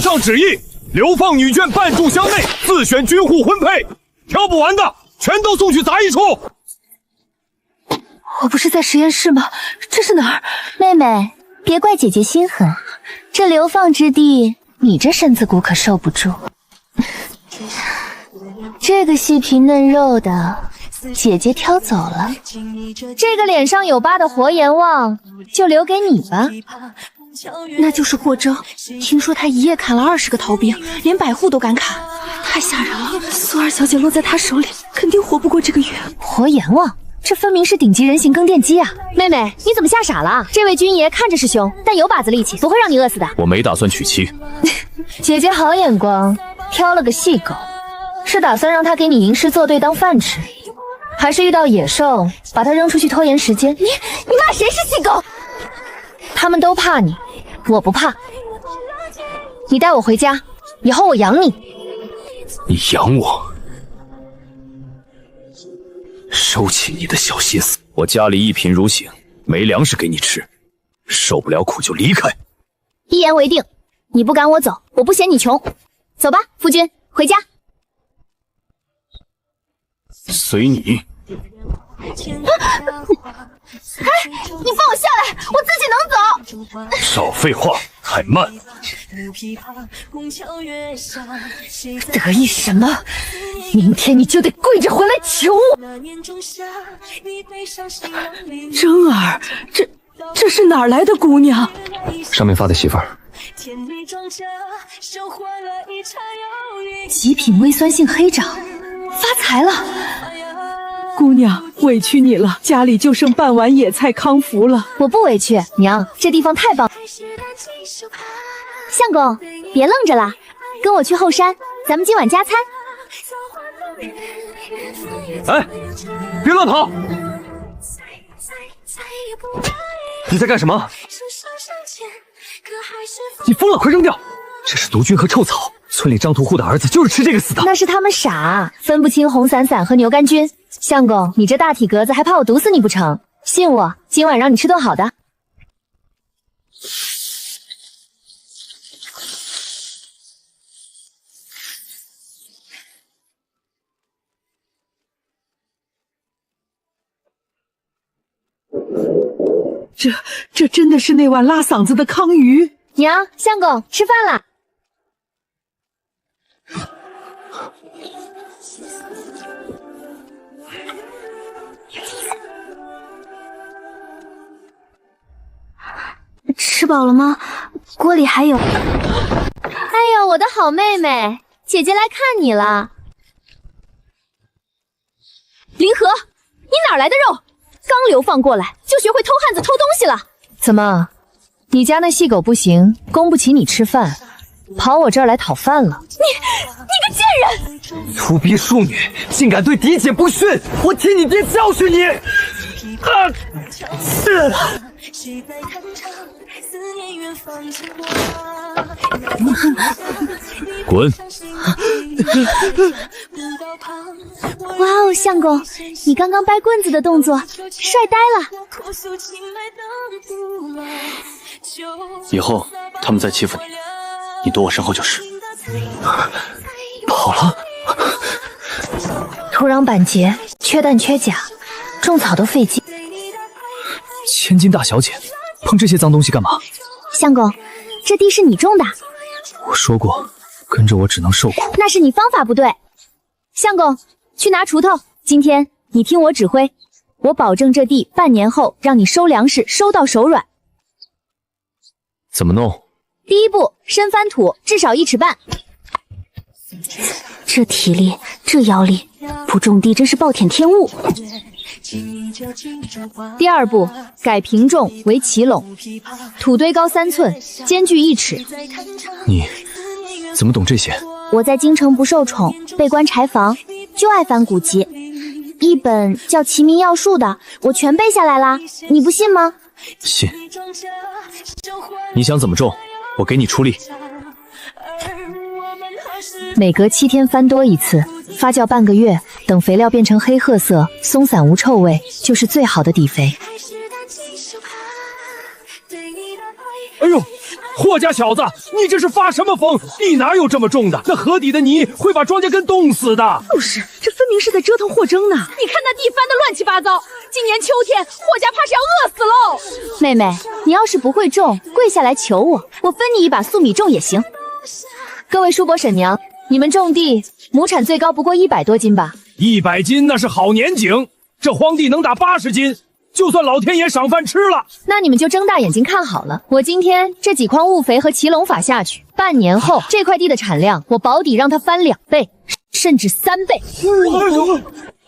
上旨意，流放女眷半炷香内自选军户婚配，挑不完的全都送去杂役处。我不是在实验室吗？这是哪儿？妹妹，别怪姐姐心狠，这流放之地，你这身子骨可受不住。这个细皮嫩肉的，姐姐挑走了。这个脸上有疤的活阎王，就留给你吧。那就是霍征，听说他一夜砍了20个逃兵，连百户都敢砍，太吓人了。苏二小姐落在他手里，肯定活不过这个月。活阎王，这分明是顶级人形更电机啊！妹妹，你怎么吓傻了？这位军爷看着是凶，但有把子力气，不会让你饿死的。我没打算娶妻。姐姐好眼光，挑了个细狗，是打算让他给你吟诗作对当饭吃，还是遇到野兽把他扔出去拖延时间？你骂谁是细狗？他们都怕你，我不怕。你带我回家，以后我养你。你养我？收起你的小心思，我家里一贫如洗，没粮食给你吃，受不了苦就离开。一言为定，你不赶我走，我不嫌你穷。走吧，夫君，回家。随你。哎，你放我下来，我自己能走。少废话，太慢。得意什么？明天你就得跪着回来求我。征儿，这是哪儿来的姑娘？上面发的媳妇儿。极品微酸性黑枣，发财了。姑娘，委屈你了，家里就剩半碗野菜康福了。我不委屈，娘，这地方太棒。相公，别愣着了，跟我去后山，咱们今晚加餐。哎，别乱跑！你在干什么？你疯了，快扔掉！这是毒菌和臭草，村里张屠户的儿子就是吃这个死的。那是他们傻，分不清红伞伞和牛肝菌。相公，你这大体格子还怕我毒死你不成？信我，今晚让你吃顿好的。这真的是那碗拉嗓子的康鱼。娘，相公，吃饭啦！吃饱了吗？锅里还有。哎呦，我的好妹妹，姐姐来看你了。林禾，你哪来的肉？刚流放过来就学会偷汉子偷东西了？怎么，你家那细狗不行，供不起你吃饭，跑我这儿来讨饭了？你个贱人！粗逼庶女，竟敢对嫡姐不逊！我替你爹教训你！滚！哇哦，相公，你刚刚掰棍子的动作帅呆了。以后他们再欺负你，你躲我身后就是。跑了。土壤板结，缺氮缺钾，种草都费劲。千金大小姐，碰这些脏东西干嘛？相公，这地是你种的。我说过，跟着我只能受苦。那是你方法不对。相公，去拿锄头。今天你听我指挥，我保证这地半年后让你收粮食收到手软。怎么弄？第一步，深翻土，至少1尺半。这体力，这腰力，不种地真是暴殄天物。第二步，改平种为齐垄，土堆高3寸，间距1尺。你怎么懂这些？我在京城不受宠，被关柴房，就爱翻古籍，一本叫《齐民要术》的，我全背下来啦。你不信吗？信。你想怎么种，我给你出力。每隔7天翻多一次，发酵半个月，等肥料变成黑褐色，松散无臭味，就是最好的底肥。哎呦，霍家小子，你这是发什么疯？地哪有这么重的？那河底的泥会把庄稼根冻死的。就是，这分明是在折腾霍征呢。你看那地翻得乱七八糟，今年秋天霍家怕是要饿死喽。妹妹，你要是不会种，跪下来求我，我分你一把粟米种也行。各位叔伯婶娘，你们种地亩产最高不过100多斤吧？100斤那是好年景，这荒地能打80斤。就算老天爷赏饭吃了，那你们就睁大眼睛看好了。我今天这几筐雾肥和骑龙法下去，半年后这块地的产量，我保底让它翻2倍，甚至3倍。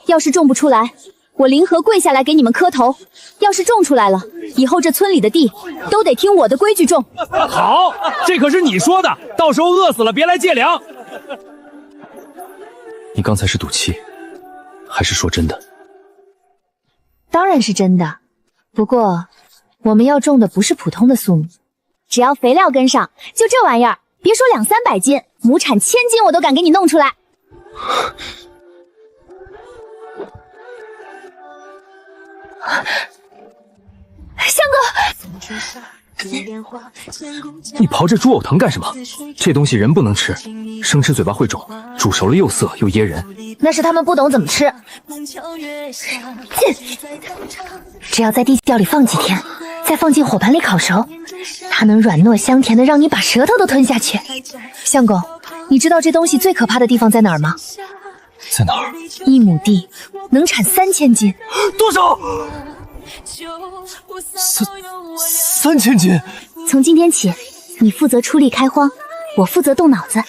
要是种不出来，我临河跪下来给你们磕头；要是种出来了，以后这村里的地都得听我的规矩种。好，这可是你说的，到时候饿死了别来借粮。你刚才是赌气，还是说真的？当然是真的，不过我们要种的不是普通的粟米，只要肥料跟上，就这玩意儿，别说200-300斤，亩产1000斤我都敢给你弄出来。相公，你刨这猪藕藤干什么？这东西人不能吃，生吃嘴巴会肿，煮熟了又涩又噎人。那是他们不懂怎么吃。只要在地窖里放几天，再放进火盆里烤熟，它能软糯香甜的让你把舌头都吞下去。相公，你知道这东西最可怕的地方在哪儿吗？在哪儿？1亩地能产3000斤。多少？3000斤。从今天起，你负责出力开荒，我负责动脑子，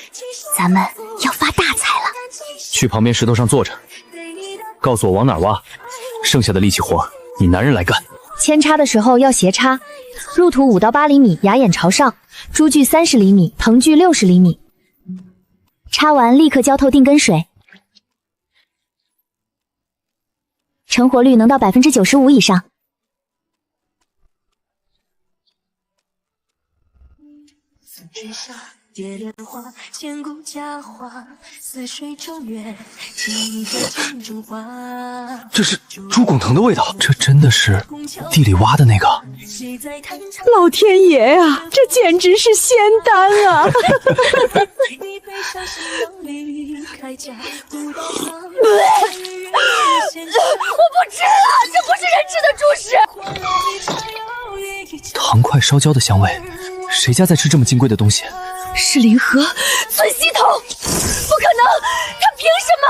咱们要发大财了。去旁边石头上坐着，告诉我往哪儿挖，剩下的力气活你男人来干。扦插的时候要斜插，入土5到8厘米，牙眼朝上，株距30厘米，藤距60厘米。插完立刻浇透定根水，成活率能到95%以上。这是猪拱藤的味道，这真的是地里挖的那个？老天爷啊，这简直是仙丹啊！我不吃了，这不是人吃的猪食。糖块烧焦的香味，谁家在吃这么金贵的东西？是林河孙希彤，不可能，他凭什么？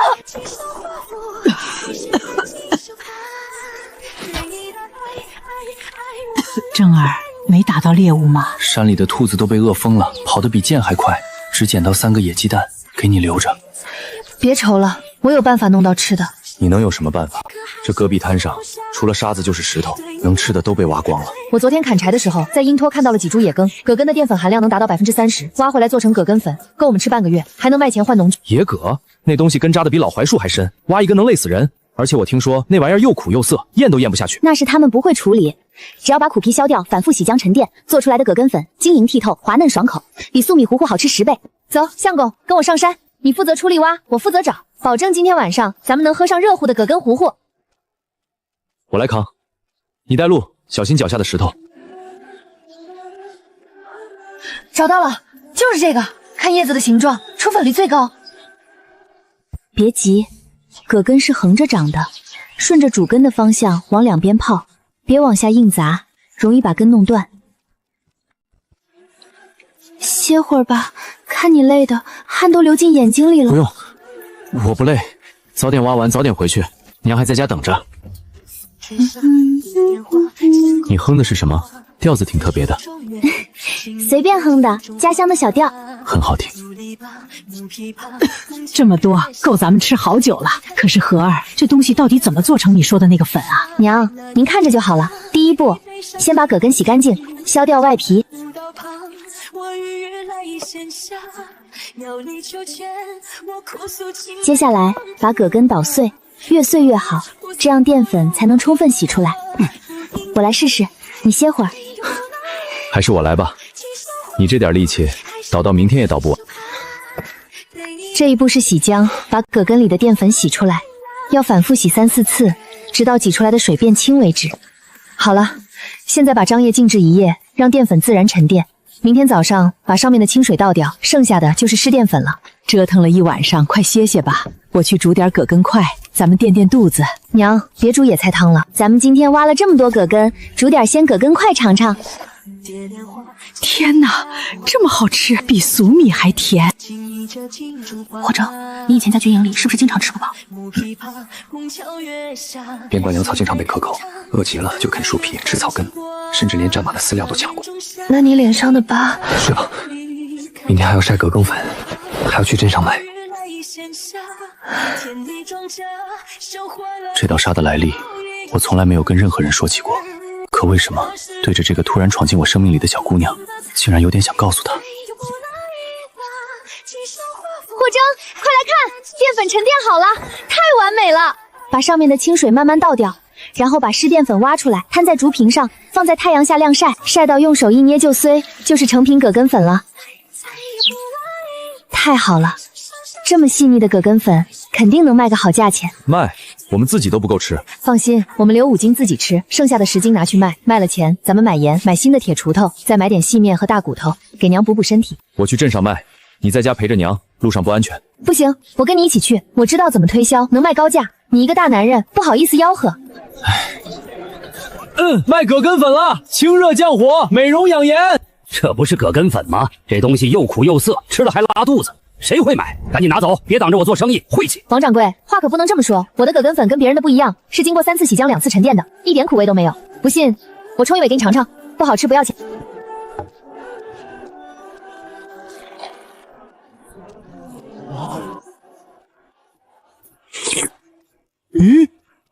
正儿没打到猎物吗？山里的兔子都被饿疯了，跑得比箭还快，只捡到3个野鸡蛋，给你留着。别愁了，我有办法弄到吃的。你能有什么办法？这戈壁滩上除了沙子就是石头，能吃的都被挖光了。我昨天砍柴的时候，在阴托看到了几株野根，葛根的淀粉含量能达到30%，挖回来做成葛根粉，够我们吃半个月，还能卖钱换农具。野葛那东西根扎的比老槐树还深，挖一根能累死人。而且我听说那玩意儿又苦又涩，咽都咽不下去。那是他们不会处理，只要把苦皮削掉，反复洗浆沉淀，做出来的葛根粉晶莹剔透，滑嫩爽口，比粟米糊糊好吃10倍。走，相公，跟我上山，你负责出力挖，我负责找，保证今天晚上咱们能喝上热乎的葛根糊糊。我来扛，你带路，小心脚下的石头。找到了，就是这个，看叶子的形状，出粉率最高。别急，葛根是横着长的，顺着主根的方向往两边泡，别往下硬砸，容易把根弄断。歇会儿吧，看你累的，汗都流进眼睛里了。不用，我不累，早点挖完早点回去，娘还在家等着。你哼的是什么？调子挺特别的。随便哼的，家乡的小调，很好听。这么多够咱们吃好久了。可是荷儿，这东西到底怎么做成你说的那个粉啊？娘，您看着就好了。第一步，先把葛根洗干净，削掉外皮。接下来把葛根捣碎，越碎越好，这样淀粉才能充分洗出来。我来试试，你歇会儿。还是我来吧，你这点力气，捣到明天也捣不完。这一步是洗浆，把葛根里的淀粉洗出来，要反复洗3-4次，直到挤出来的水变清为止。好了，现在把樟叶静置1夜，让淀粉自然沉淀。明天早上把上面的清水倒掉，剩下的就是湿淀粉了。折腾了一晚上，快歇歇吧。我去煮点葛根块，咱们垫垫肚子。娘，别煮野菜汤了，咱们今天挖了这么多葛根，煮点鲜葛根块尝尝。天哪，这么好吃，比粟米还甜。霍征，你以前在军营里是不是经常吃不饱？边关粮草经常被克扣，饿极了就啃树皮、吃草根，甚至连战马的饲料都抢过。那你脸上的疤……睡吧，明天还要晒葛根粉，还要去镇上卖。这道沙的来历，我从来没有跟任何人说起过。可为什么对着这个突然闯进我生命里的小姑娘，竟然有点想告诉她？霍征，快来看，淀粉沉淀好了，太完美了！把上面的清水慢慢倒掉，然后把湿淀粉挖出来，摊在竹屏上，放在太阳下晾晒，晒到用手一捏就碎，就是成品葛根粉了。太好了，这么细腻的葛根粉，肯定能卖个好价钱。卖，我们自己都不够吃。放心，我们留5斤自己吃，剩下的10斤拿去卖，卖了钱咱们买盐，买新的铁锄头，再买点细面和大骨头，给娘补补身体。我去镇上卖，你在家陪着娘，路上不安全。不行，我跟你一起去，我知道怎么推销，能卖高价。你一个大男人，不好意思吆喝。卖葛根粉了，清热降火，美容养颜。这不是葛根粉吗？这东西又苦又涩，吃了还拉肚子，谁会买？赶紧拿走，别挡着我做生意，晦气！王掌柜，话可不能这么说，我的葛根粉跟别人的不一样，是经过3次洗浆2次沉淀的，一点苦味都没有。不信，我冲一尾给你尝尝，不好吃不要钱。咦，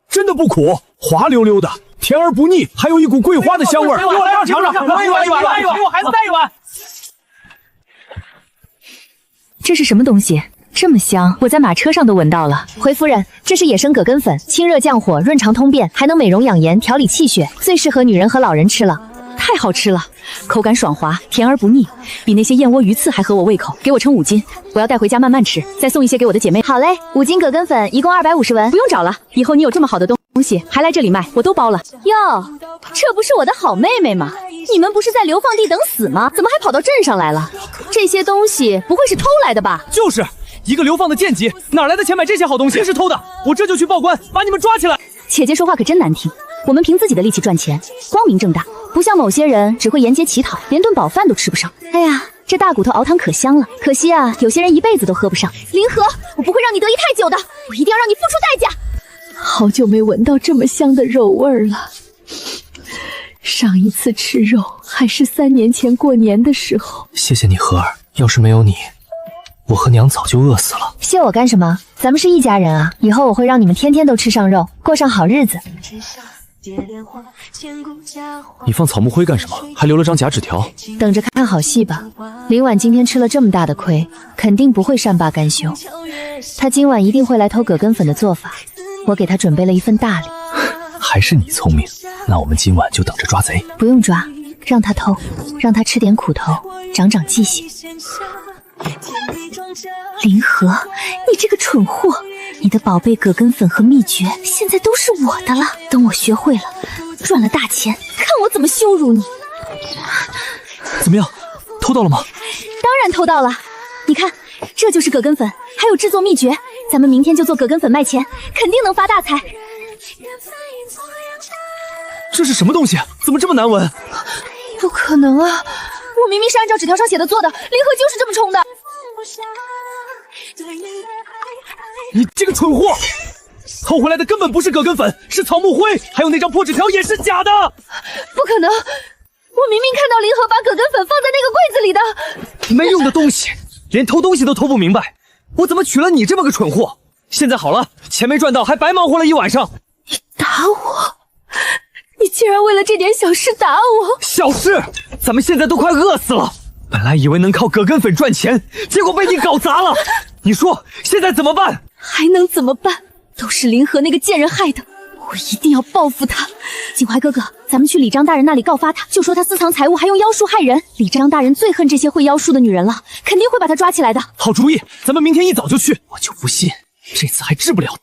真的不苦，滑溜溜的，甜而不腻，还有一股桂花的香味儿。给我来尝尝，来一碗，给我孩子带一碗。这是什么东西？这么香，我在马车上都闻到了。回夫人，这是野生葛根粉，清热降火，润肠通便，还能美容养颜，调理气血，最适合女人和老人吃了。太好吃了，口感爽滑，甜而不腻，比那些燕窝鱼刺还合我胃口。给我称5斤，我要带回家慢慢吃，再送一些给我的姐妹。好嘞，5斤葛根粉一共250文。不用找了，以后你有这么好的东西还来这里卖，我都包了。哟，这不是我的好妹妹吗？你们不是在流放地等死吗？怎么还跑到镇上来了？这些东西不会是偷来的吧？就是一个流放的贱籍，哪来的钱买这些好东西？是偷的，我这就去报官，把你们抓起来。姐姐说话可真难听，我们凭自己的力气赚钱，光明正大，不像某些人只会沿街乞讨，连顿饱饭都吃不上。哎呀，这大骨头熬汤可香了，可惜啊，有些人一辈子都喝不上。林河，我不会让你得意太久的，我一定要让你付出代价。好久没闻到这么香的肉味儿了。上一次吃肉还是3年前过年的时候。谢谢你，荷儿，要是没有你，我和娘早就饿死了。谢我干什么？咱们是一家人啊！以后我会让你们天天都吃上肉，过上好日子。你放草木灰干什么？还留了张假纸条。等着看好戏吧。林婉今天吃了这么大的亏，肯定不会善罢甘休。他今晚一定会来偷葛根粉的做法，我给他准备了一份大礼。还是你聪明，那我们今晚就等着抓贼。不用抓，让他偷，让他吃点苦头，长长记性。林河，你这个蠢货，你的宝贝葛根粉和秘诀现在都是我的了。等我学会了，赚了大钱，看我怎么羞辱你。怎么样，偷到了吗？当然偷到了，你看，这就是葛根粉，还有制作秘诀，咱们明天就做葛根粉卖钱，肯定能发大财。这是什么东西？怎么这么难闻？不可能啊！我明明是按照纸条上写的做的，林河就是这么冲的。你这个蠢货！偷回来的根本不是葛根粉，是草木灰，还有那张破纸条也是假的。不可能！我明明看到林河把葛根粉放在那个柜子里的。没用的东西，连偷东西都偷不明白，我怎么娶了你这么个蠢货？现在好了，钱没赚到，还白忙活了一晚上。你打我！你竟然为了这点小事打我！小事？咱们现在都快饿死了，本来以为能靠葛根粉赚钱，结果被你搞砸了。你说现在怎么办？还能怎么办？都是林河那个贱人害的，我一定要报复他。景怀哥哥，咱们去李张大人那里告发他，就说他私藏财物，还用妖术害人。李张大人最恨这些会妖术的女人了，肯定会把他抓起来的。好主意，咱们明天一早就去。我就不信这次还治不了。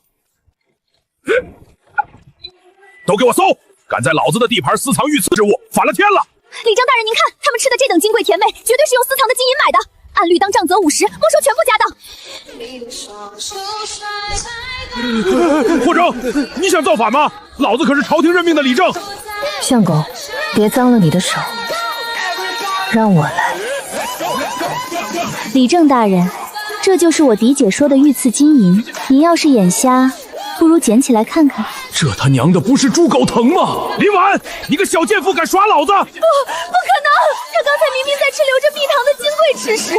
都给我搜！敢在老子的地盘私藏御赐之物，反了天了！李正大人，您看，他们吃的这等金贵甜味，绝对是用私藏的金银买的。按律当杖责50，没收全部家当。霍征，你想造反吗？老子可是朝廷任命的李正。相公，别脏了你的手，让我来。李正大人，这就是我嫡姐说的御赐金银，您要是眼瞎，不如捡起来看看。这他娘的不是猪狗藤吗？林婉，你个小贱妇敢耍老子！不可能！他刚才明明在吃流着蜜糖的金贵吃食。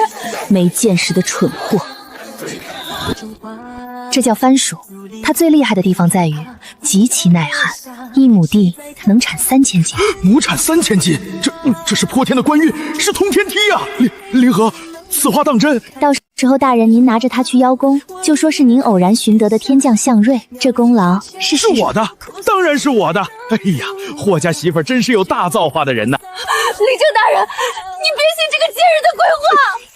没见识的蠢货！这叫番薯，它最厉害的地方在于极其耐旱，1亩地能产3000斤。亩产3000斤，这是泼天的官运，是通天梯呀！林和，此话当真？到时候大人您拿着它去邀功，就说是您偶然寻得的天降向瑞，这功劳是我的，当然是我的。哎呀，霍家媳妇真是有大造化的人呐！李正大人，你别信这个奸人的鬼话！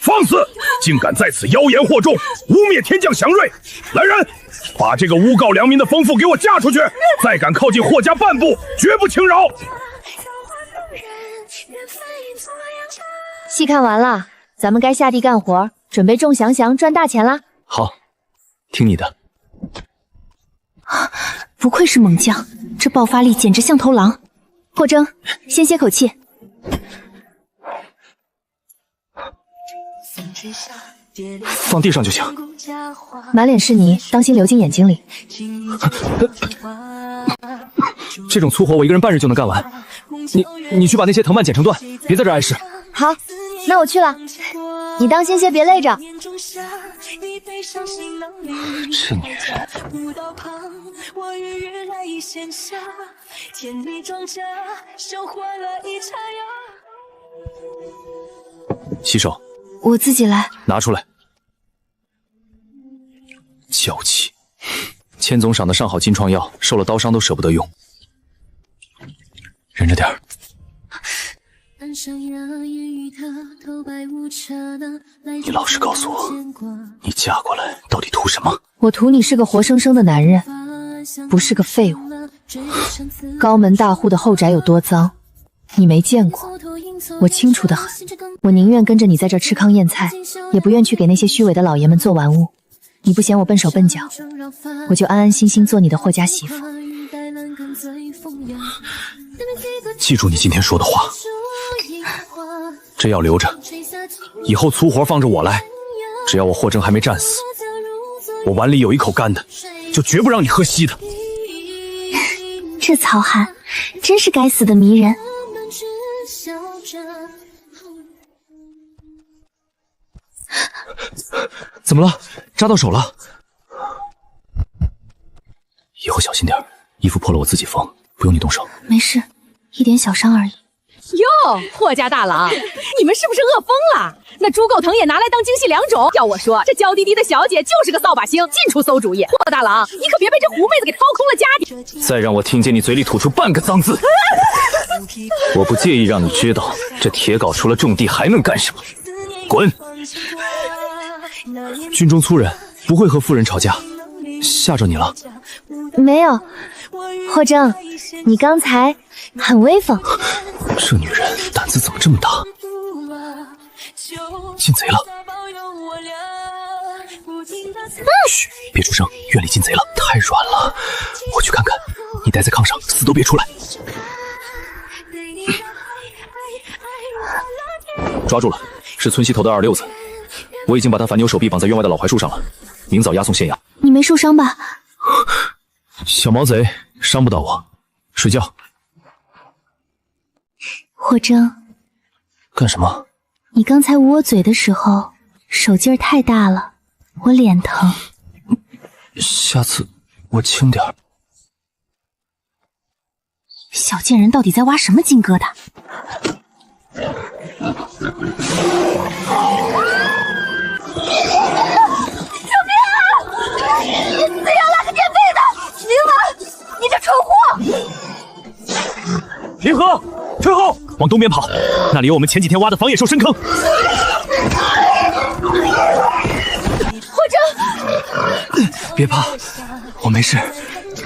放肆！竟敢在此妖言惑众，污蔑天降祥瑞！来人，把这个诬告良民的疯妇给我嫁出去！再敢靠近霍家半步，绝不轻饶！戏看完了，咱们该下地干活，准备种祥祥赚大钱啦！好，听你的。不愧是猛将，这爆发力简直像头狼。霍征，先歇口气。放地上就行。满脸是泥，当心流进眼睛里。这种粗活我一个人半日就能干完。你去把那些藤蔓剪成段，别在这碍事。好，那我去了。你当心些，别累着。这女人。洗手。我自己来。拿出来。娇气。千总赏的上好金创药，受了刀伤都舍不得用。忍着点儿。你老实告诉我，你嫁过来到底图什么？我图你是个活生生的男人，不是个废物。高门大户的后宅有多脏，你没见过，我清楚得很。我宁愿跟着你在这吃糠咽菜，也不愿去给那些虚伪的老爷们做玩物。你不嫌我笨手笨脚，我就安安心心做你的霍家媳妇。记住你今天说的话，这药留着，以后粗活放着我来。只要我霍征还没战死，我碗里有一口干的，就绝不让你喝稀的。这曹涵真是该死的迷人。怎么了？扎到手了？以后小心点，衣服破了我自己缝，不用你动手。没事，一点小伤而已。哟，霍家大郎，你们是不是饿疯了？那猪狗藤也拿来当京戏良种？要我说，这娇滴滴的小姐就是个扫把星，尽处馊主意。霍大郎，你可别被这狐妹子给掏空了家底。再让我听见你嘴里吐出半个脏字，我不介意让你知道，这铁镐除了种地还能干什么。滚！军中粗人不会和妇人吵架，吓着你了？没有，霍征，你刚才很威风。这女人胆子怎么这么大？进贼了！嘘，别出声，院里进贼了，太软了。我去看看，你待在炕上，死都别出来。抓住了，是村西头的二六子。我已经把他反扭手臂绑在院外的老槐树上了，明早押送县衙。你没受伤吧？小毛贼伤不到我，睡觉。霍征，干什么？你刚才捂我嘴的时候，手劲儿太大了，我脸疼。下次我轻点儿。小贱人到底在挖什么金疙瘩？救命啊！你死要拉个垫背的！林婉，你这蠢货！林和，退后，往东边跑，那里有我们前几天挖的防野兽深坑。霍征，别怕，我没事，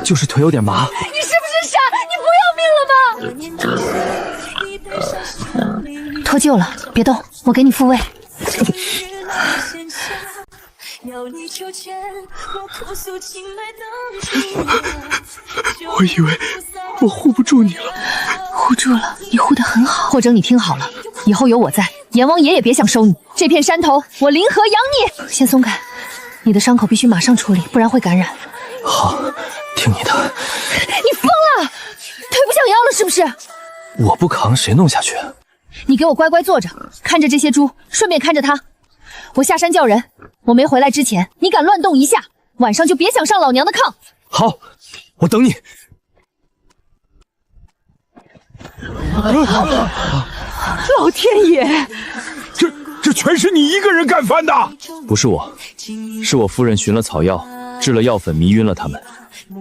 就是腿有点麻。你是不是傻？你不要命了吗？救了，别动，我给你复位。我以为我护不住你了，护住了，你护得很好。霍征，你听好了，以后有我在，阎王爷也别想收你。这片山头，我灵河养你。先松开，你的伤口必须马上处理，不然会感染。好，听你的。你疯了，腿不想要了是不是？我不扛，谁弄下去？你给我乖乖坐着，看着这些猪，顺便看着他。我下山叫人，我没回来之前，你敢乱动一下，晚上就别想上老娘的炕。好，我等你。老天爷，这全是你一个人干翻的？不是我，是我夫人寻了草药，制了药粉迷晕了他们。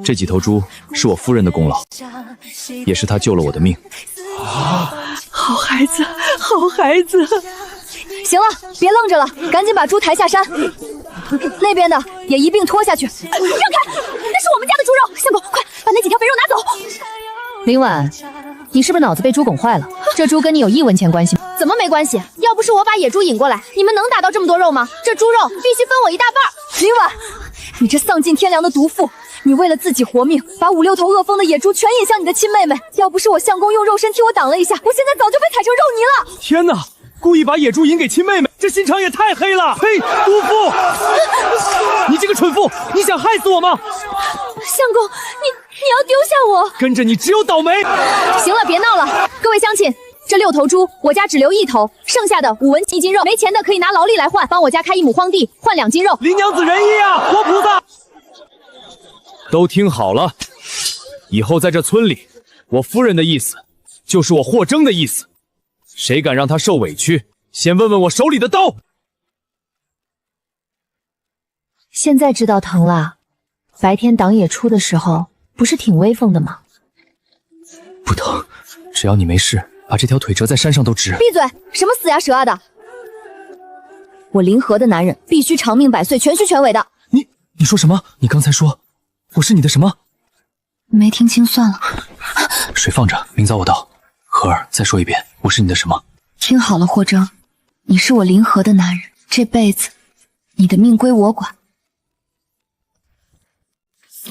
这几头猪是我夫人的功劳，也是她救了我的命。好孩子，好孩子。行了，别愣着了，赶紧把猪抬下山。那边的也一并拖下去。让开，那是我们家的猪肉。相公，快把那几条肥肉拿走。林婉，你是不是脑子被猪拱坏了？这猪跟你有1文钱关系吗？怎么没关系？要不是我把野猪引过来，你们能打到这么多肉吗？这猪肉必须分我1大半。林婉，你这丧尽天良的毒妇！你为了自己活命，把5、6头饿疯的野猪全引向你的亲妹妹。要不是我相公用肉身替我挡了一下，我现在早就被踩成肉泥了。天哪！故意把野猪引给亲妹妹，这心肠也太黑了！呸，毒妇！你这个蠢妇，你想害死我吗？相公，你要丢下我？跟着你只有倒霉！行了，别闹了，各位乡亲，这6头猪我家只留1头，剩下的5文1斤肉，没钱的可以拿劳力来换，帮我家开1亩荒地，换2斤肉。林娘子仁义啊，活菩萨！都听好了，以后在这村里，我夫人的意思就是我霍征的意思。谁敢让他受委屈，先问问我手里的刀。现在知道疼了，白天党野出的时候不是挺威风的吗？不疼，只要你没事，把这条腿折在山上都值。闭嘴！什么死呀蛇啊的！我临河的男人必须长命百岁，全须全尾的。你说什么？你刚才说我是你的什么？没听清，算了。水放着，明早我到。荷儿，再说一遍，我是你的什么？听好了，霍征，你是我临河的男人，这辈子你的命归我管。霍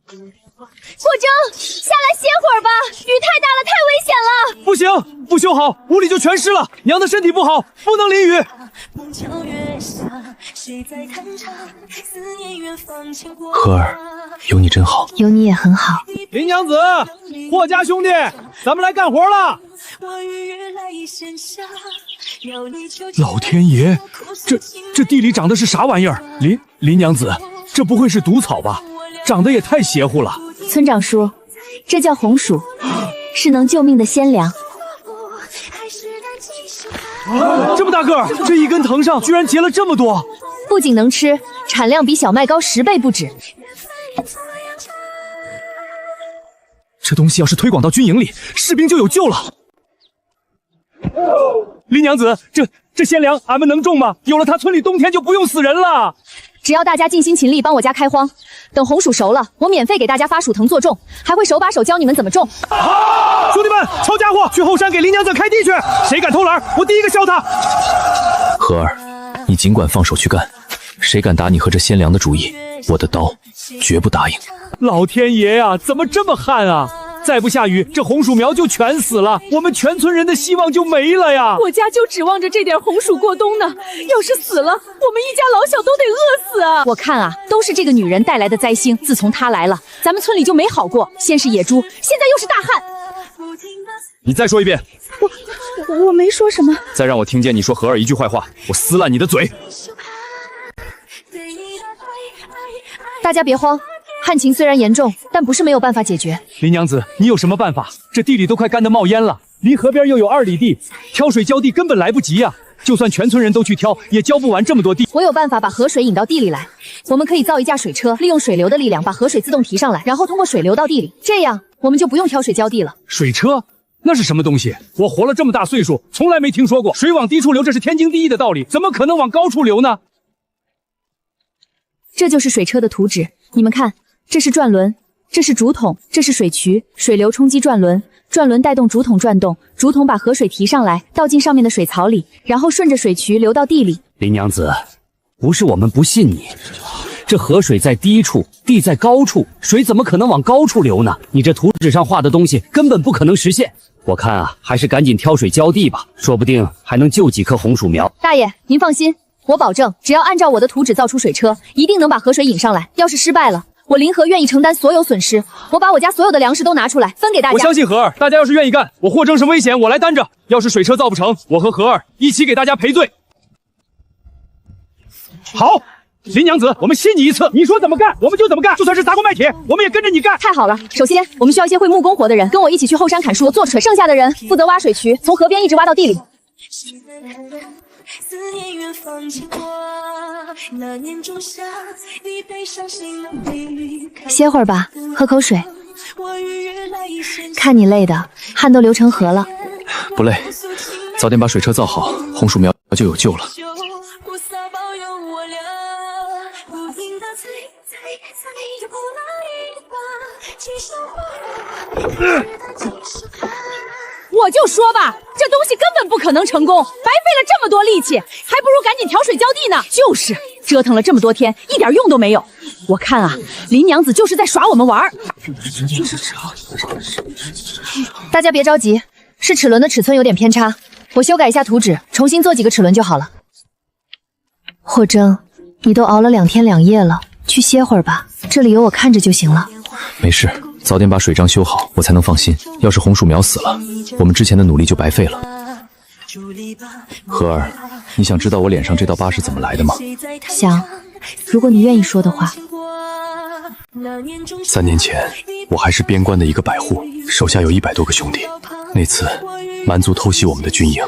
征，下来歇会儿吧，雨太大了，太危险了。不行，不修好，屋里就全湿了。娘的身体不好，不能淋雨。荷儿，有你真好。有你也很好。林娘子，霍家兄弟，咱们来干活了。老天爷，这地里长的是啥玩意儿？林娘子，这不会是毒草吧？长得也太邪乎了。村长叔，这叫红薯，是能救命的鲜粮。这么大个儿，这一根藤上居然结了这么多，不仅能吃，产量比小麦高10倍不止。这东西要是推广到军营里，士兵就有救了。林娘子，这鲜粮俺们能种吗？有了它，村里冬天就不用死人了。只要大家尽心勤力帮我家开荒，等红薯熟了，我免费给大家发薯藤做种，还会手把手教你们怎么种。好，兄弟们，抄家伙，去后山给林娘子开地去！谁敢偷懒，我第一个削他。荷儿，你尽管放手去干，谁敢打你和这鲜粮的主意，我的刀绝不答应。老天爷啊，怎么这么旱啊！再不下雨，这红薯苗就全死了，我们全村人的希望就没了呀！我家就指望着这点红薯过冬呢，要是死了，我们一家老小都得饿死啊！我看啊，都是这个女人带来的灾星。自从她来了，咱们村里就没好过。先是野猪，现在又是大旱。你再说一遍。我没说什么。再让我听见你说荷儿一句坏话，我撕烂你的嘴！大家别慌。旱情虽然严重，但不是没有办法解决。林娘子，你有什么办法？这地里都快干得冒烟了，离河边又有2里地，挑水浇地根本来不及呀！就算全村人都去挑，也浇不完这么多地。我有办法把河水引到地里来。我们可以造一架水车，利用水流的力量把河水自动提上来，然后通过水流到地里，这样我们就不用挑水浇地了。水车？那是什么东西？我活了这么大岁数，从来没听说过。水往低处流，这是天经地义的道理，怎么可能往高处流呢？这就是水车的图纸，你们看。这是转轮，这是竹筒，这是水渠，水流冲击转轮，转轮带动竹筒转动，竹筒把河水提上来，倒进上面的水槽里，然后顺着水渠流到地里。林娘子，不是我们不信你，这河水在低处，地在高处，水怎么可能往高处流呢？你这图纸上画的东西根本不可能实现。我看啊，还是赶紧挑水浇地吧，说不定还能救几棵红薯苗。大爷，您放心，我保证，只要按照我的图纸造出水车，一定能把河水引上来。要是失败了，我林河愿意承担所有损失，我把我家所有的粮食都拿出来分给大家。我相信和儿，大家要是愿意干，我霍征什么危险我来担着。要是水车造不成，我和和儿一起给大家赔罪。好，林娘子，我们信你一次，你说怎么干我们就怎么干，就算是砸锅卖铁，我们也跟着你干。太好了，首先我们需要一些会木工活的人，跟我一起去后山砍树做水，剩下的人负责挖水渠，从河边一直挖到地里。歇会儿吧，喝口水。看你累的，汗都流成河了。不累，早点把水车造好，红薯苗就有救了。我就说吧，这东西根本不可能成功，白费了这么多力气，还不如赶紧调水浇地呢。就是折腾了这么多天，一点用都没有。我看啊，林娘子就是在耍我们玩儿。大家别着急，是齿轮的尺寸有点偏差，我修改一下图纸，重新做几个齿轮就好了。霍征，你都熬了2天2夜了，去歇会儿吧，这里有我看着就行了。没事，早点把水缸修好，我才能放心。要是红薯苗死了，我们之前的努力就白费了。和儿，你想知道我脸上这道疤是怎么来的吗？想，如果你愿意说的话。3年前，我还是边关的一个百户，手下有100多个兄弟。那次，蛮族偷袭我们的军营，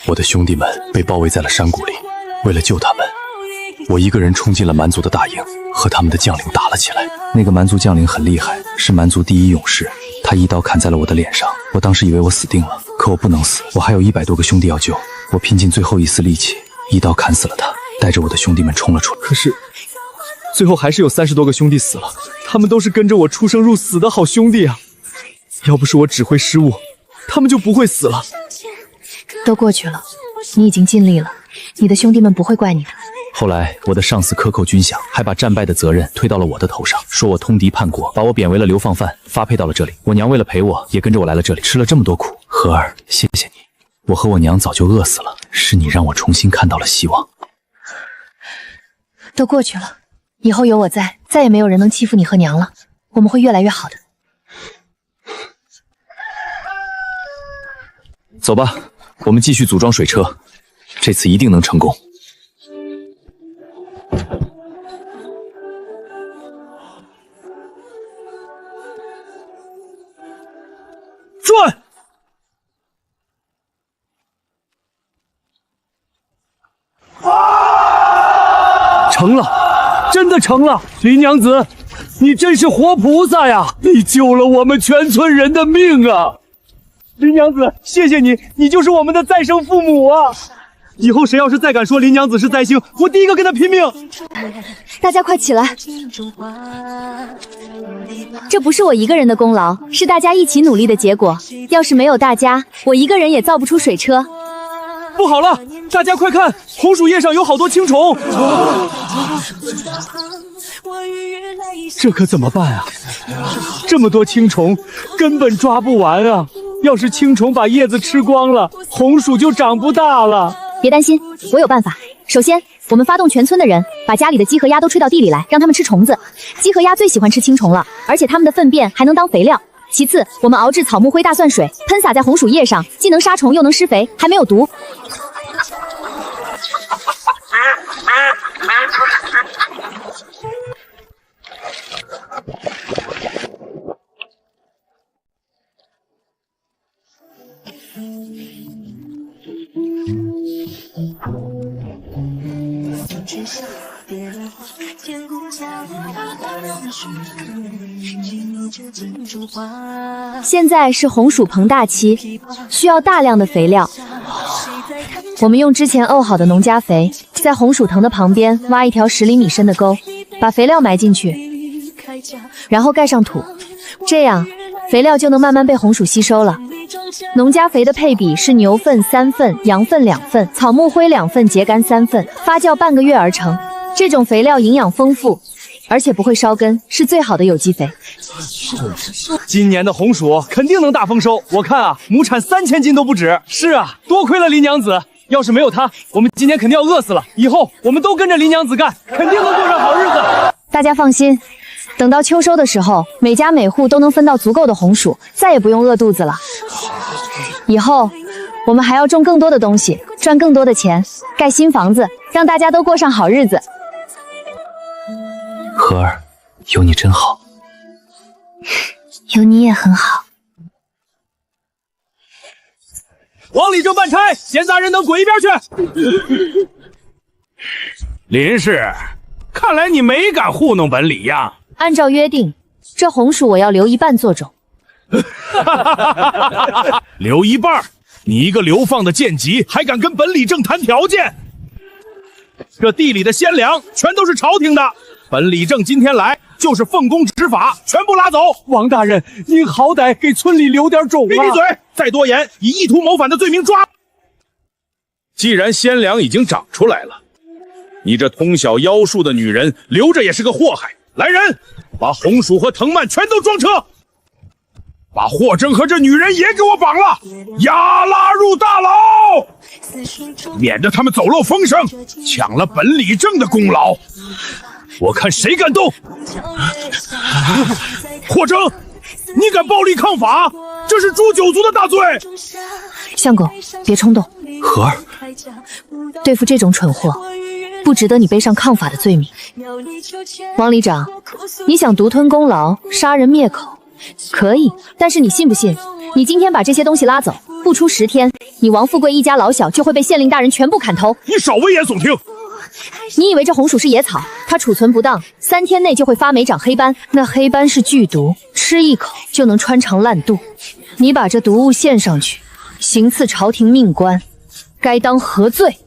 我的兄弟们被包围在了山谷里。为了救他们，我一个人冲进了蛮族的大营，和他们的将领打了起来。那个蛮族将领很厉害，是蛮族第1勇士，他一刀砍在了我的脸上。我当时以为我死定了，可我不能死，我还有100多个兄弟要救。我拼尽最后一丝力气，一刀砍死了他，带着我的兄弟们冲了出来。可是最后还是有30多个兄弟死了，他们都是跟着我出生入死的好兄弟啊！要不是我指挥失误，他们就不会死了。都过去了，你已经尽力了，你的兄弟们不会怪你的。后来我的上司克扣军饷，还把战败的责任推到了我的头上，说我通敌叛国，把我贬为了流放犯，发配到了这里。我娘为了陪我，也跟着我来了这里，吃了这么多苦。和儿，谢谢你，我和我娘早就饿死了，是你让我重新看到了希望。都过去了，以后有我在，再也没有人能欺负你和娘了，我们会越来越好的。走吧，我们继续组装水车，这次一定能成功。转！成了，真的成了！林娘子，你真是活菩萨呀！你救了我们全村人的命啊！林娘子，谢谢你，你就是我们的再生父母啊！以后谁要是再敢说林娘子是灾星，我第一个跟他拼命！大家快起来！这不是我一个人的功劳，是大家一起努力的结果。要是没有大家，我一个人也造不出水车。不好了，大家快看，红薯叶上有好多青虫！这可怎么办啊？这么多青虫，根本抓不完啊！要是青虫把叶子吃光了，红薯就长不大了。别担心，我有办法。首先，我们发动全村的人，把家里的鸡和鸭都吹到地里来，让他们吃虫子。鸡和鸭最喜欢吃青虫了，而且它们的粪便还能当肥料。其次，我们熬制草木灰大蒜水，喷洒在红薯叶上，既能杀虫又能施肥，还没有毒。现在是红薯膨大期，需要大量的肥料。我们用之前沤好的农家肥，在红薯藤的旁边挖一条10厘米深的沟，把肥料埋进去，然后盖上土，这样肥料就能慢慢被红薯吸收了。农家肥的配比是牛粪3份、羊粪2份、草木灰2份、秸秆3份，发酵半个月而成。这种肥料营养丰富，而且不会烧根，是最好的有机肥。今年的红薯肯定能大丰收，我看啊，亩产3000斤都不止。是啊，多亏了林娘子，要是没有她，我们今天肯定要饿死了。以后我们都跟着林娘子干，肯定能过上好日子。大家放心，等到秋收的时候，每家每户都能分到足够的红薯，再也不用饿肚子了。以后我们还要种更多的东西，赚更多的钱，盖新房子，让大家都过上好日子。荷儿，有你真好。有你也很好。王李正办差，闲杂人等滚一边去！林氏，看来你没敢糊弄本李呀。按照约定，这红薯我要留一半做种。留一半？你一个流放的贱籍，还敢跟本李正谈条件？这地里的鲜粮全都是朝廷的，本李正今天来就是奉公执法，全部拉走。王大人，您好歹给村里留点种啊！闭嘴！再多言，以意图谋反的罪名抓。既然鲜粮已经长出来了，你这通晓妖术的女人留着也是个祸害。来人，把红薯和藤蔓全都装车，把霍征和这女人也给我绑了，押拉入大牢，免得他们走漏风声，抢了本李正的功劳。我看谁敢动！霍征，你敢暴力抗法，这是诛九族的大罪！相公，别冲动。荷儿，对付这种蠢货，不值得你背上抗法的罪名。王里长，你想独吞功劳，杀人灭口，可以，但是你信不信？你今天把这些东西拉走，不出10天，你王富贵一家老小就会被县令大人全部砍头。你少危言耸听！你以为这红薯是野草，它储存不当，3天内就会发霉长黑斑，那黑斑是剧毒，吃一口就能穿肠烂肚。你把这毒物献上去，行刺朝廷命官，该当何罪？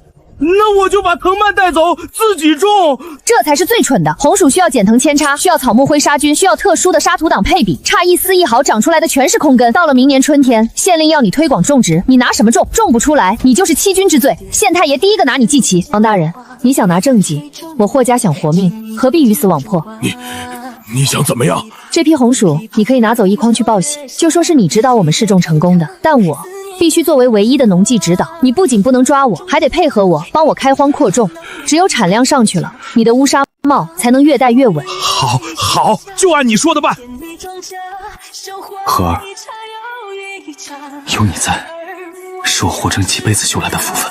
那我就把藤蔓带走，自己种。这才是最蠢的。红薯需要剪藤扦插，需要草木灰杀菌，需要特殊的杀土党配比，差一丝一毫长出来的全是空根。到了明年春天，县令要你推广种植，你拿什么种？种不出来，你就是欺君之罪。县太爷第一个拿你祭旗。王大人，你想拿政绩，我霍家想活命，何必鱼死网破？你想怎么样？这批红薯你可以拿走1筐去报喜，就说是你指导我们试种成功的，但我必须作为唯一的农技指导，你不仅不能抓我，还得配合我，帮我开荒扩种。只有产量上去了，你的乌纱帽才能越戴越稳。好，就按你说的办。荷儿，有你在，是我霍征几辈子修来的福分。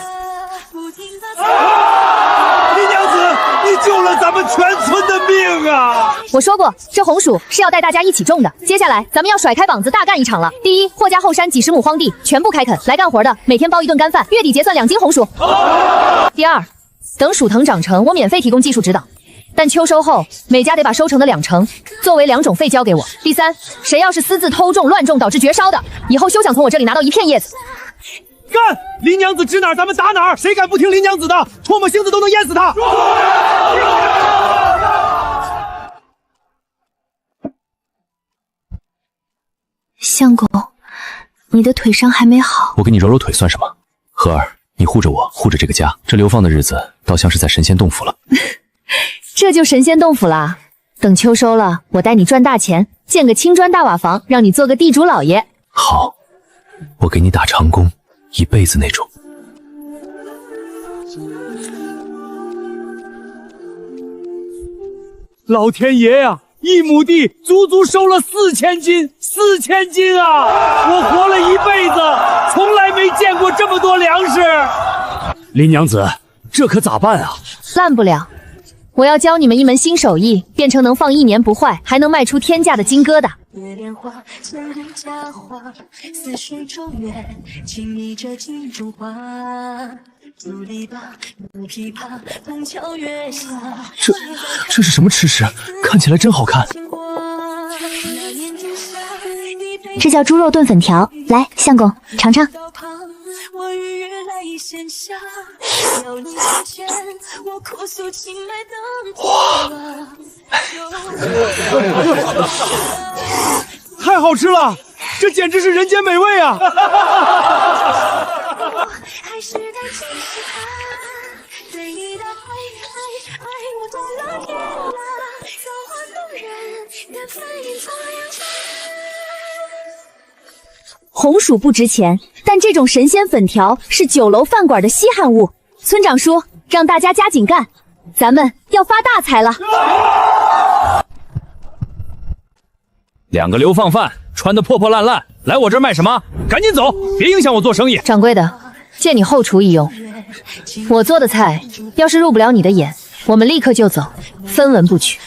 林娘子，你救了咱们全村的命啊！我说过，这红薯是要带大家一起种的。接下来咱们要甩开膀子大干一场了。第一，霍家后山几10亩荒地全部开垦，来干活的每天包1顿干饭，月底结算2斤红薯。第二，等薯藤长成，我免费提供技术指导，但秋收后每家得把收成的2成作为2种费交给我。第三，谁要是私自偷种乱种导致绝烧的，以后休想从我这里拿到一片叶子。干！林娘子指哪儿咱们打哪儿，谁敢不听林娘子的，唾沫星子都能淹死他！相公，你的腿伤还没好，我给你揉揉腿算什么？荷儿，你护着我，护着这个家，这流放的日子倒像是在神仙洞府了。这就神仙洞府啦！等秋收了，我带你赚大钱，建个青砖大瓦房，让你做个地主老爷。好，我给你打长工，一辈子那种。老天爷呀！1亩地足足收了4000斤，4000斤啊！我活了一辈子，从来没见过这么多粮食。林娘子，这可咋办啊？烂不了，我要教你们一门新手艺，变成能放1年不坏，还能卖出天价的金疙瘩。这是什么吃食？看起来真好看。这叫猪肉炖粉条，来，相公尝尝。太太好吃了，这简直是人间美味啊！红薯不值钱，但这种神仙粉条是酒楼饭馆的稀罕物。村长说，让大家加紧干，咱们要发大财了。2个流放犯穿得破破烂烂，来我这儿卖什么？赶紧走，别影响我做生意。掌柜的，借你后厨一用，我做的菜要是入不了你的眼，我们立刻就走，分文不取。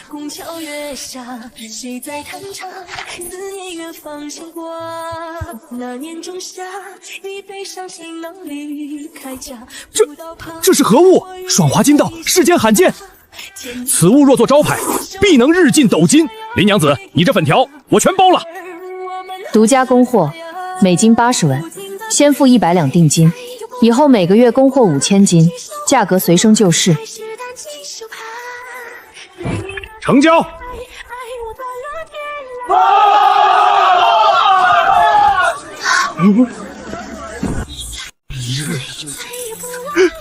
这是何物？爽滑筋道，世间罕见。此物若做招牌，必能日进斗金。林娘子，你这粉条我全包了。独家供货，每斤80文，先付100两定金，以后每个月供货5000斤，价格随升就市。成交。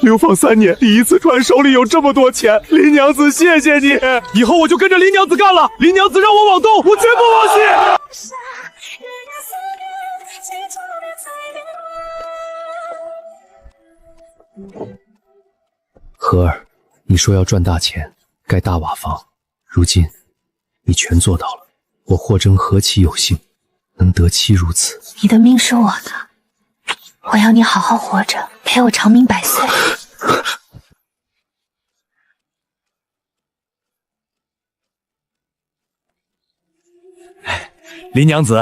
流放3年，第一次突然手里有这么多钱，林娘子谢谢你，以后我就跟着林娘子干了。林娘子让我往东，我绝不往西。荷儿，你说要赚大钱，盖大瓦房，如今你全做到了，我霍征何其有幸，能得妻如此。你的命是我的，我要你好好活着，陪我长命百岁。林娘子，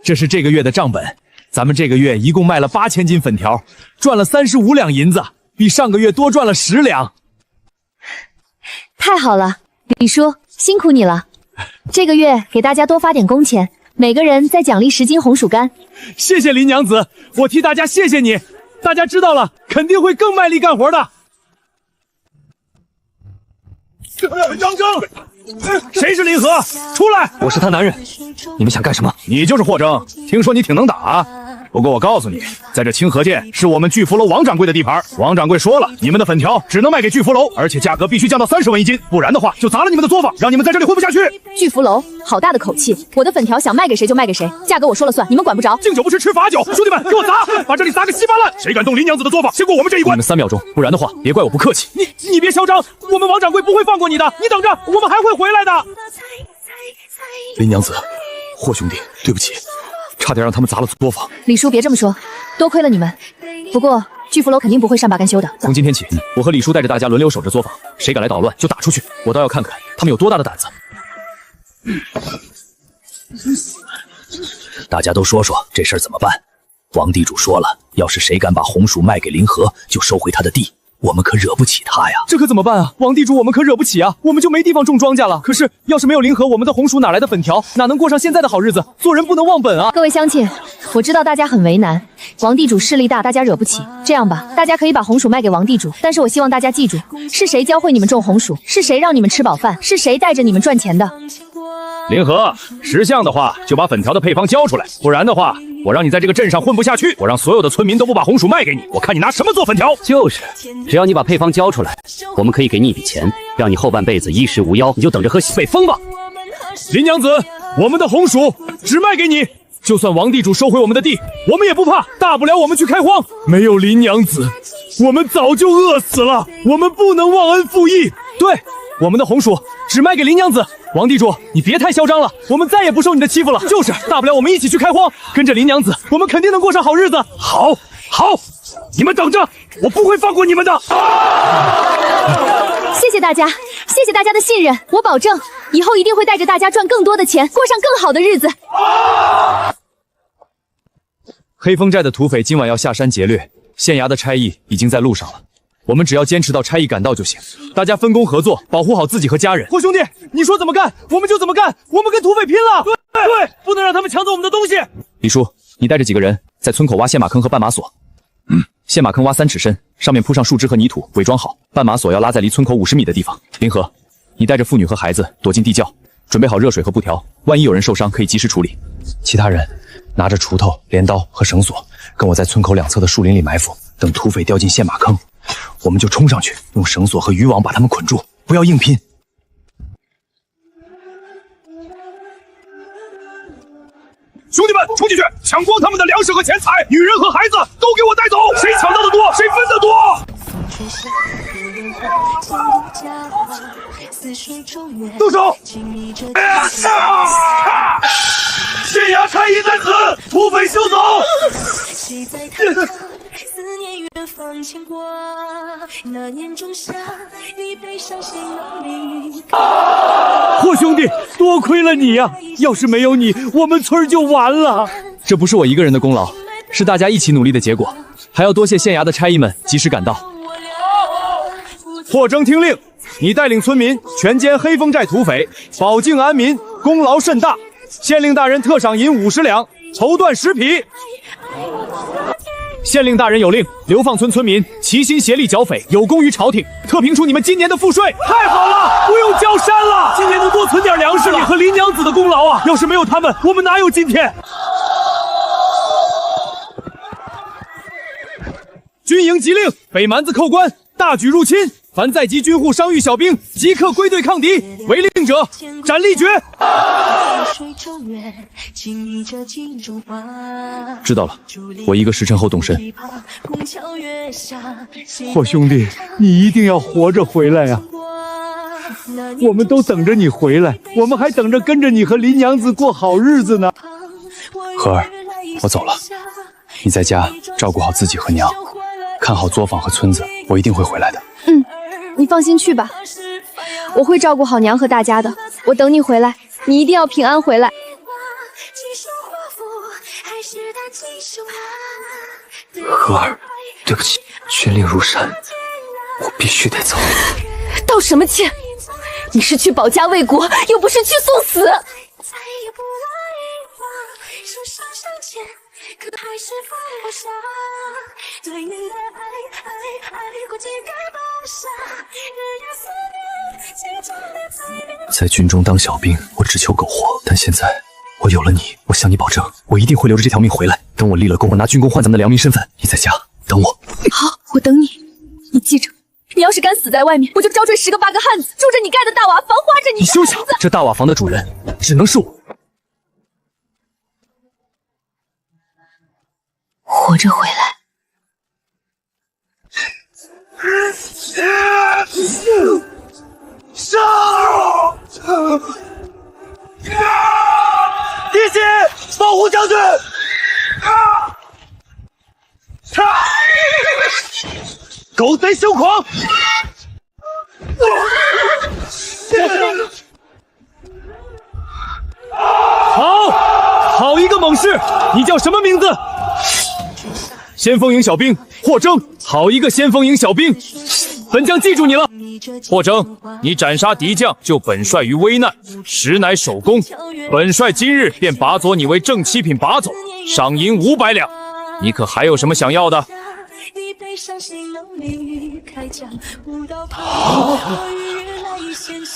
这是这个月的账本，咱们这个月一共卖了8000斤粉条，赚了35两银子，比上个月多赚了10两。太好了，李叔，辛苦你了。这个月给大家多发点工钱，每个人再奖励10斤红薯干。谢谢林娘子，我替大家谢谢你。大家知道了，肯定会更卖力干活的。张征，谁是林和？出来！我是他男人，你们想干什么？你就是霍征，听说你挺能打啊。不过我告诉你，在这清河县是我们聚福楼王掌柜的地盘。王掌柜说了，你们的粉条只能卖给聚福楼，而且价格必须降到30文1斤，不然的话就砸了你们的作坊，让你们在这里混不下去。聚福楼，好大的口气！我的粉条想卖给谁就卖给谁，价格我说了算，你们管不着。敬酒不吃吃罚酒，兄弟们，给我砸，把这里砸个稀巴烂！谁敢动林娘子的作坊，先过我们这一关。你们3秒钟，不然的话，别怪我不客气。你别嚣张，我们王掌柜不会放过你的，你等着，我们还会回来的。林娘子，霍兄弟，对不起，差点让他们砸了作坊。李叔别这么说，多亏了你们。不过聚福楼肯定不会善罢甘休的。从今天起，我和李叔带着大家轮流守着作坊，谁敢来捣乱就打出去，我倒要看看他们有多大的胆子。大家都说说这事儿怎么办？王地主说了，要是谁敢把红薯卖给林和，就收回他的地。我们可惹不起他呀！这可怎么办啊？王地主，我们可惹不起啊！我们就没地方种庄稼了。可是要是没有林和，我们的红薯哪来的粉条？哪能过上现在的好日子？做人不能忘本啊！各位乡亲，我知道大家很为难，王地主势力大，大家惹不起。这样吧，大家可以把红薯卖给王地主，但是我希望大家记住，是谁教会你们种红薯？是谁让你们吃饱饭？是谁带着你们赚钱的？林和，识相的话就把粉条的配方交出来，不然的话，我让你在这个镇上混不下去，我让所有的村民都不把红薯卖给你，我看你拿什么做粉条？就是，只要你把配方交出来，我们可以给你一笔钱，让你后半辈子衣食无忧，你就等着喝西北风吧。林娘子，我们的红薯只卖给你，就算王地主收回我们的地，我们也不怕，大不了我们去开荒。没有林娘子，我们早就饿死了，我们不能忘恩负义。对，我们的红薯只卖给林娘子。王地主，你别太嚣张了，我们再也不受你的欺负了。就是，大不了我们一起去开荒，跟着林娘子，我们肯定能过上好日子。好，好，你们等着，我不会放过你们的。谢谢大家，谢谢大家的信任，我保证以后一定会带着大家赚更多的钱，过上更好的日子。黑风寨的土匪今晚要下山劫掠，县衙的差役已经在路上了。我们只要坚持到差役赶到就行，大家分工合作，保护好自己和家人。霍兄弟，你说怎么干，我们就怎么干，我们跟土匪拼了！对，不能让他们抢走我们的东西。李叔，你带着几个人在村口挖陷马坑和绊马索。陷马坑挖3尺深，上面铺上树枝和泥土，伪装好。绊马索要拉在离村口50米的地方。林和，你带着妇女和孩子躲进地窖，准备好热水和布条，万一有人受伤可以及时处理。其他人拿着锄头、镰刀和绳索，跟我在村口两侧的树林里埋伏，等土匪掉进陷马坑，我们就冲上去，用绳索和渔网把他们捆住，不要硬拼。兄弟们，冲进去，抢光他们的粮食和钱财，女人和孩子都给我带走！谁抢到的多，谁分得多。动手！县衙差役在此，土匪休走！思念远方牵挂，那年仲夏，你背上行囊。霍兄弟，多亏了你呀！要是没有你，我们村就完了。这不是我一个人的功劳，是大家一起努力的结果。还要多谢县衙的差役们及时赶到。霍征听令，你带领村民全歼黑风寨土匪，保境安民，功劳甚大。县令大人特赏银50两，绸缎10匹。县令大人有令，流放村村民齐心协力剿匪，有功于朝廷，特评出你们今年的赋税。太好了，不用交山了，今年能多存点粮食了。你和林娘子的功劳啊，要是没有他们，我们哪有今天？军营急令，北蛮子寇关，大举入侵，凡在籍军户伤愈小兵，即刻归队抗敌。违令者，斩立决。知道了，我1个时辰后动身。霍兄弟，你一定要活着回来呀！我们都等着你回来，我们还等着跟着你和林娘子过好日子呢。荷儿，我走了，你在家照顾好自己和娘，看好作坊和村子，我一定会回来的。你放心去吧，我会照顾好娘和大家的。我等你回来，你一定要平安回来。荷儿，对不起，军令如山，我必须得走。道什么歉？你是去保家卫国，又不是去送死。在军中当小兵，我只求苟活，但现在我有了你，我向你保证，我一定会留着这条命回来。等我立了功，我拿军功换咱们的良民身份，你在家等我。好，我等你。你记着，你要是敢死在外面，我就招赘10个8个汉子，住着你盖的大瓦房，花着你休想！这大瓦房的主人只能是我。活着回来。上！爹姐，保护将军！狗贼凶狂！好一个猛士！你叫什么名字？先锋营小兵霍征，好一个先锋营小兵！本将记住你了。霍征，你斩杀敌将，救本帅于危难，实乃首功。本帅今日便拔擢你为正七品把总，赏银500两。你可还有什么想要的？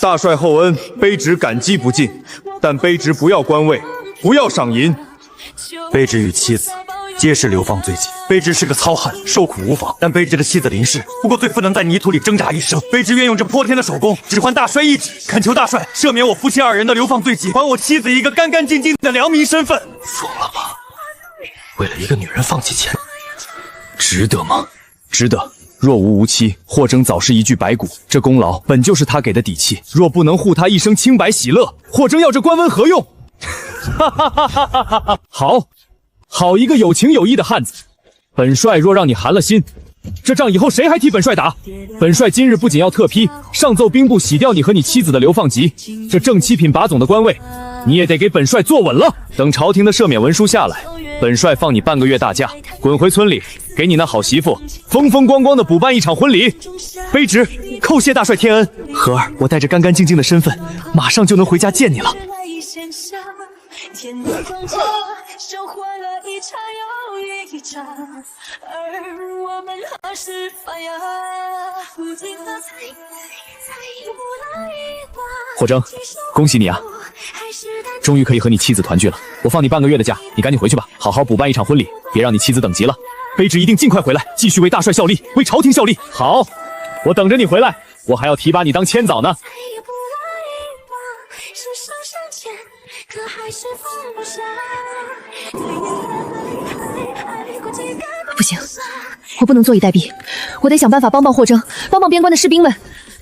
大帅厚恩，卑职感激不尽，但卑职不要官位，不要赏银。卑职与妻子皆是流放罪己，卑职是个糙汉，受苦无妨。但卑职的妻子林氏，不过最夫能在泥土里挣扎一生。卑职愿用这泼天的首功，只还大帅一旨，恳求大帅赦免我夫妻2人的流放罪己，还我妻子一个干干净净的良民身份。疯了吗？为了一个女人放弃前途，值得吗？值得。若无无妻，霍征早是一具白骨。这功劳本就是他给的底气，若不能护他一生清白喜乐，霍征要这官温何用？哈哈哈哈哈哈！好一个有情有义的汉子！本帅若让你寒了心，这仗以后谁还替本帅打？本帅今日不仅要特批上奏兵部洗掉你和你妻子的流放籍，这正七品把总的官位，你也得给本帅坐稳了。等朝廷的赦免文书下来，本帅放你半个月大假，滚回村里，给你那好媳妇风风光光的补办一场婚礼。卑职叩谢大帅天恩。荷儿，我带着干干净净的身份，马上就能回家见你了。天地光照，收获了一场又一场，而我们何时发芽？不停的猜疑，猜不到一卦。霍征，恭喜你啊！终于可以和你妻子团聚了。我放你半个月的假，你赶紧回去吧，好好补办一场婚礼，别让你妻子等急了。卑职一定尽快回来，继续为大帅效力，为朝廷效力。好，我等着你回来，我还要提拔你当千早呢。不行，我不能坐以待毙，我得想办法帮霍征，帮边关的士兵们。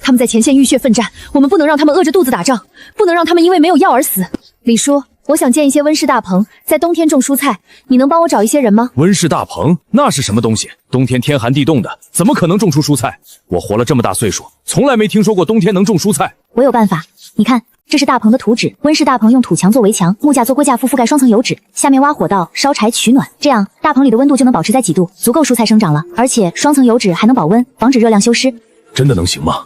他们在前线浴血奋战，我们不能让他们饿着肚子打仗，不能让他们因为没有药而死。李叔，我想建一些温室大棚，在冬天种蔬菜，你能帮我找一些人吗？温室大棚那是什么东西？冬天天寒地冻的，怎么可能种出蔬菜？我活了这么大岁数，从来没听说过冬天能种蔬菜。我有办法，你看，这是大棚的图纸。温室大棚用土墙做围墙，木架做龟架覆盖双层油纸，下面挖火道烧柴取暖，这样大棚里的温度就能保持在几度，足够蔬菜生长了。而且双层油纸还能保温，防止热量消失。真的能行吗？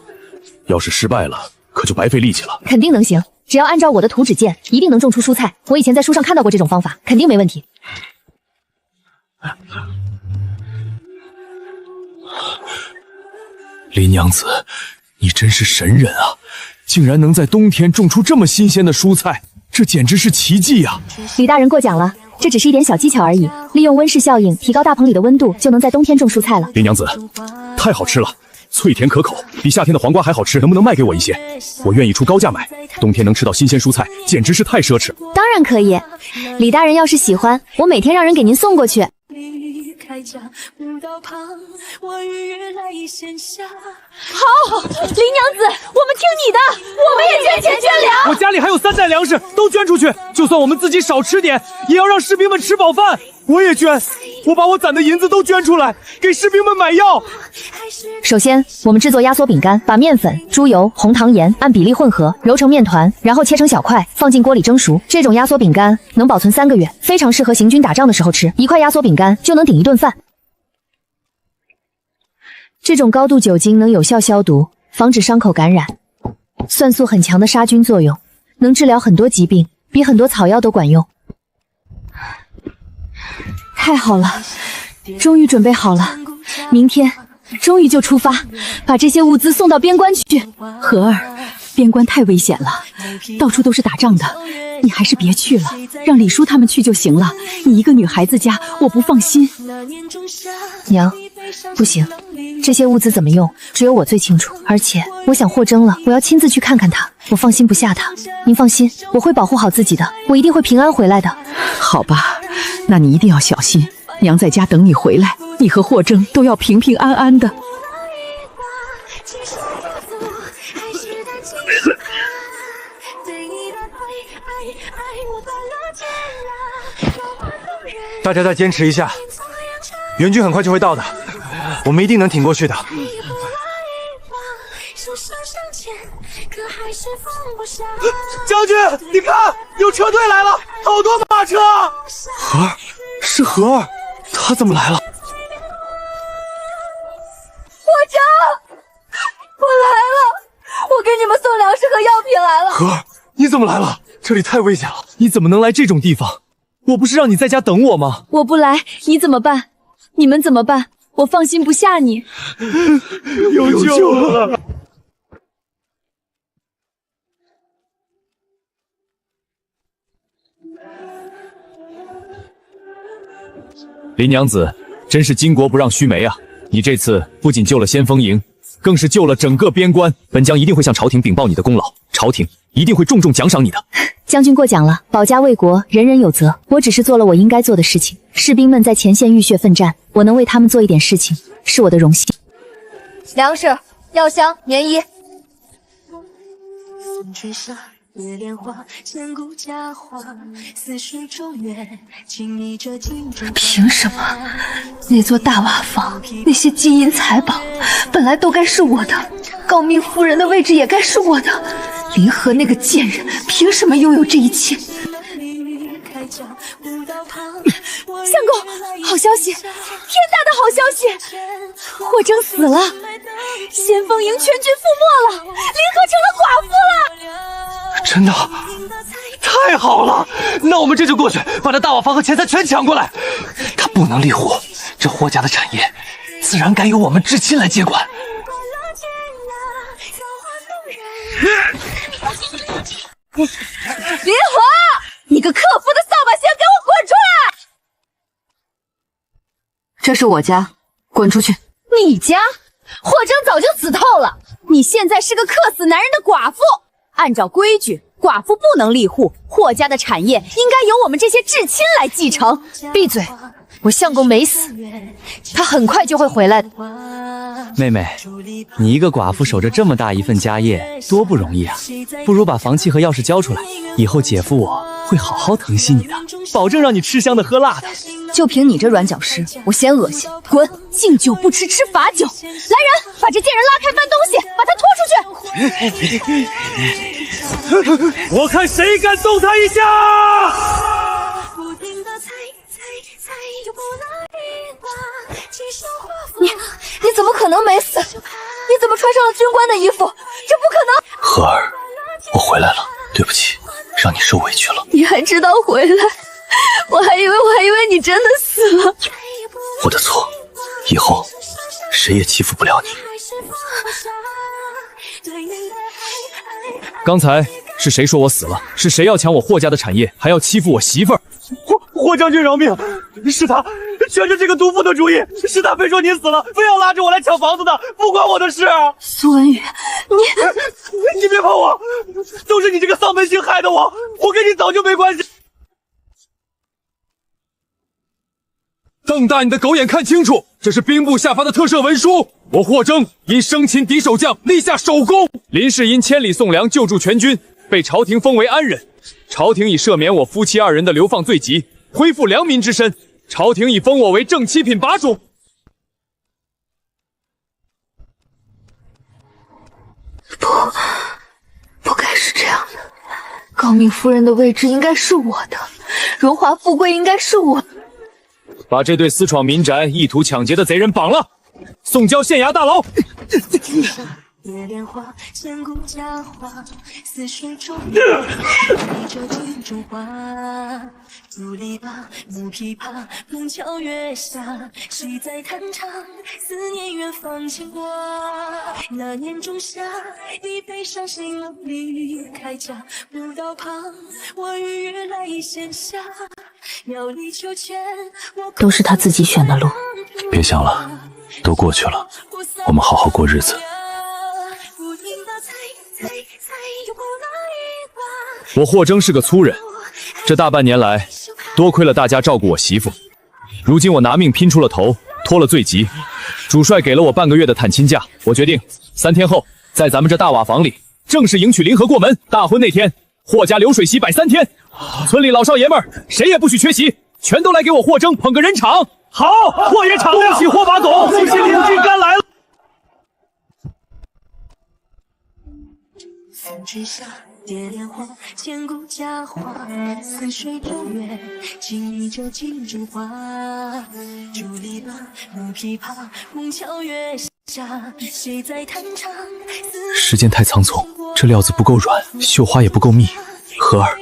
要是失败了，可就白费力气了。肯定能行，只要按照我的图纸建，一定能种出蔬菜。我以前在书上看到过这种方法，肯定没问题。林娘子，你真是神人啊！竟然能在冬天种出这么新鲜的蔬菜，这简直是奇迹啊！李大人过奖了，这只是一点小技巧而已，利用温室效应提高大棚里的温度，就能在冬天种蔬菜了。林娘子，太好吃了，脆甜可口，比夏天的黄瓜还好吃，能不能卖给我一些？我愿意出高价买，冬天能吃到新鲜蔬菜，简直是太奢侈。当然可以，李大人要是喜欢，我每天让人给您送过去。好，林娘子，我们听你的，我们也捐钱捐粮。我家里还有3袋粮食，都捐出去。就算我们自己少吃点，也要让士兵们吃饱饭。我也捐，我把我攒的银子都捐出来，给士兵们买药。首先，我们制作压缩饼干，把面粉、猪油、红糖盐按比例混合，揉成面团，然后切成小块，放进锅里蒸熟。这种压缩饼干能保存3个月，非常适合行军打仗的时候吃。1块压缩饼干就能顶1顿饭。这种高度酒精能有效消毒，防止伤口感染。蒜素很强的杀菌作用，能治疗很多疾病，比很多草药都管用。太好了，终于准备好了，明天终于就出发，把这些物资送到边关去。荷儿，边关太危险了，到处都是打仗的，你还是别去了，让李叔他们去就行了。你一个女孩子家，我不放心。娘，不行，这些物资怎么用，只有我最清楚。而且我想霍征了，我要亲自去看看他，我放心不下他。您放心，我会保护好自己的，我一定会平安回来的。好吧，那你一定要小心，娘在家等你回来，你和霍征都要平平安安的。大家再坚持一下，援军很快就会到的，我们一定能挺过去的。将军，你看，有车队来了，好多马车！荷儿，是荷儿，她怎么来了？霍征，我来了，我给你们送粮食和药品来了。荷儿，你怎么来了？这里太危险了，你怎么能来这种地方？我不是让你在家等我吗？我不来，你怎么办？你们怎么办？我放心不下你。有救了！林娘子，真是巾帼不让须眉啊！你这次不仅救了先锋营，更是救了整个边关。本将一定会向朝廷禀报你的功劳，朝廷一定会重重奖赏你的。将军过奖了，保家卫国，人人有责。我只是做了我应该做的事情。士兵们在前线浴血奋战，我能为他们做一点事情，是我的荣幸。粮食、药箱、棉衣。凭什么？那座大瓦房，那些金银财宝，本来都该是我的，诰命夫人的位置也该是我的。林和那个贱人，凭什么拥有这一切？相公，好消息，天大的好消息！霍征死了，先锋营全军覆没了，林和成了寡妇了。真的？太好了！那我们这就过去，把那大瓦房和钱财全抢过来。他不能立户，这霍家的产业自然该由我们至亲来接管。林和，这是我家，滚出去！你家霍征早就死透了，你现在是个克死男人的寡妇。按照规矩，寡妇不能立户，霍家的产业应该由我们这些至亲来继承。闭嘴！我相公没死，他很快就会回来的。妹妹，你一个寡妇守着这么大一份家业，多不容易啊！不如把房契和钥匙交出来，以后姐夫我会好好疼惜你的，保证让你吃香的喝辣的。就凭你这软脚尸，我嫌恶心，滚！敬酒不吃吃罚酒。来人，把这贱人拉开翻东西，把他拖出去！我看谁敢动他一下！你怎么可能没死？你怎么穿上了军官的衣服？这不可能！荷儿，我回来了，对不起，让你受委屈了。你还知道回来？我还以为你真的死了。我的错，以后谁也欺负不了你。刚才是谁说我死了？是谁要抢我霍家的产业，还要欺负我媳妇儿？霍将军饶命！是他，全是这个毒妇的主意，是他非说你死了，非要拉着我来抢房子的，不关我的事。苏文宇，你别碰我，都是你这个丧门星害的我跟你早就没关系。瞪大你的狗眼看清楚，这是兵部下发的特赦文书。我霍征因生擒敌守将，立下首功。林氏因千里送粮救助全军，被朝廷封为安人。朝廷已赦免我夫妻2人的流放罪疾，恢复良民之身。朝廷已封我为正七品把主。不该是这样的。高明夫人的位置应该是我的，荣华富贵应该是我。把这对私闯民宅、意图抢劫的贼人绑了，送交县衙大牢。竹篱笆，木琵琶，枫桥月下，谁在弹唱？思念远方牵挂。那年仲夏，你背上行李开家，古道旁，我与月来闲暇。庙里秋千，都是他自己选的路。别想了，都过去了，我们好好过日子。我霍征是个粗人，这大半年来，多亏了大家照顾我媳妇。如今我拿命拼出了头，脱了罪疾，主帅给了我半个月的探亲假。我决定3天后，在咱们这大瓦房里正式迎娶林禾过门。大婚那天，霍家流水席摆3天，村里老少爷们儿谁也不许缺席，全都来给我霍征捧个人场。好，霍爷场亮，恭喜霍把总，恭喜领军干来了。三之下，蝶莲花，千古佳话。似水流月，静倚着金烛花。竹篱笆，木琵琶，枫桥月下，谁在弹唱？时间太仓促，这料子不够软，绣花也不够密。荷儿，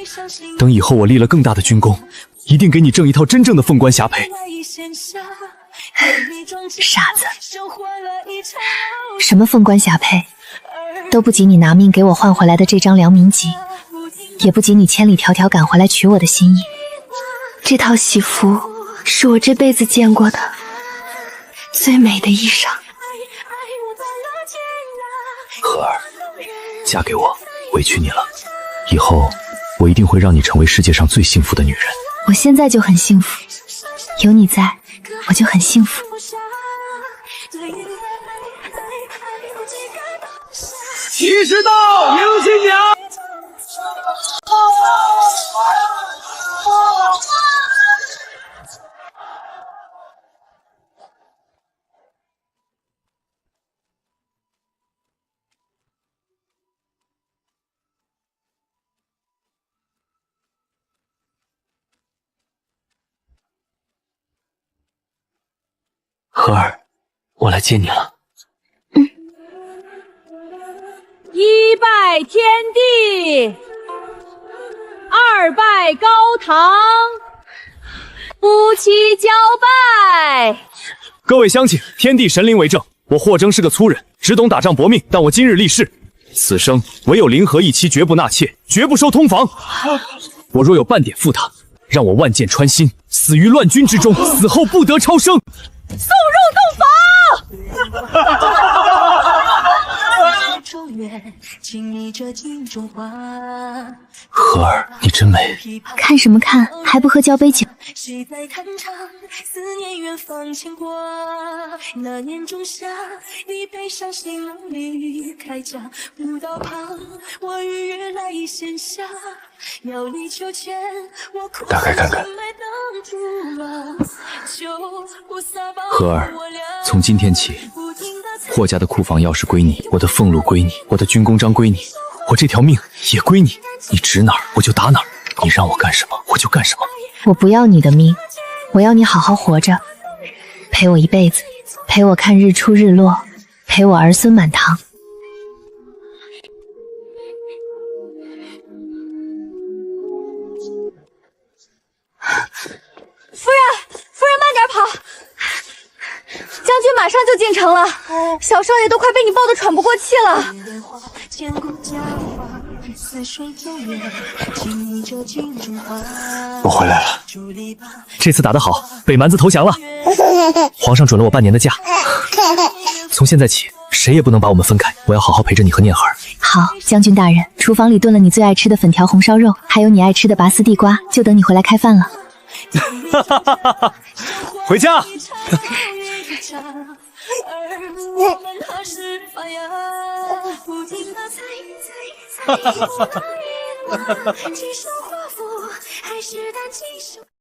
等以后我立了更大的军功，一定给你挣一套真正的凤冠霞帔。傻子，什么凤冠霞帔，都不及你拿命给我换回来的这张良民籍，也不及你千里迢迢赶回来娶我的心意。这套喜服是我这辈子见过的最美的衣裳。荷儿，嫁给我，委屈你了。以后我一定会让你成为世界上最幸福的女人。我现在就很幸福，有你在，我就很幸福。骑士到，迎新娘。荷儿，我来接你了。1拜天地，2拜高堂，夫妻交拜。各位乡亲，天地神灵为证，我霍征是个粗人，只懂打仗搏命，但我今日立誓，此生唯有林禾一妻，绝不纳妾，绝不收通房。我若有半点负他，让我万箭穿心，死于乱军之中，死后不得超生。送入洞房。荷儿，你真美。看什么看？还不喝交杯酒？谁在弹唱思念远方牵挂？那年仲夏，你背上行李开家，舞道旁我与月来闲暇，庙里求签，我哭打开看看。荷儿，从今天起，霍家的库房钥匙归你，我的俸禄归你，我的军功章归你，我这条命也归你。你指哪儿我就打哪儿，你让我干什么我就干什么。我不要你的命，我要你好好活着，陪我一辈子，陪我看日出日落，陪我儿孙满堂。夫人慢点跑！将军马上就进城了，小少爷都快被你抱得喘不过气了。我回来了，这次打得好，北蛮子投降了。皇上准了我半年的假，从现在起，谁也不能把我们分开。我要好好陪着你和念孩儿。好，将军大人，厨房里炖了你最爱吃的粉条红烧肉，还有你爱吃的拔丝地瓜，就等你回来开饭了。回家。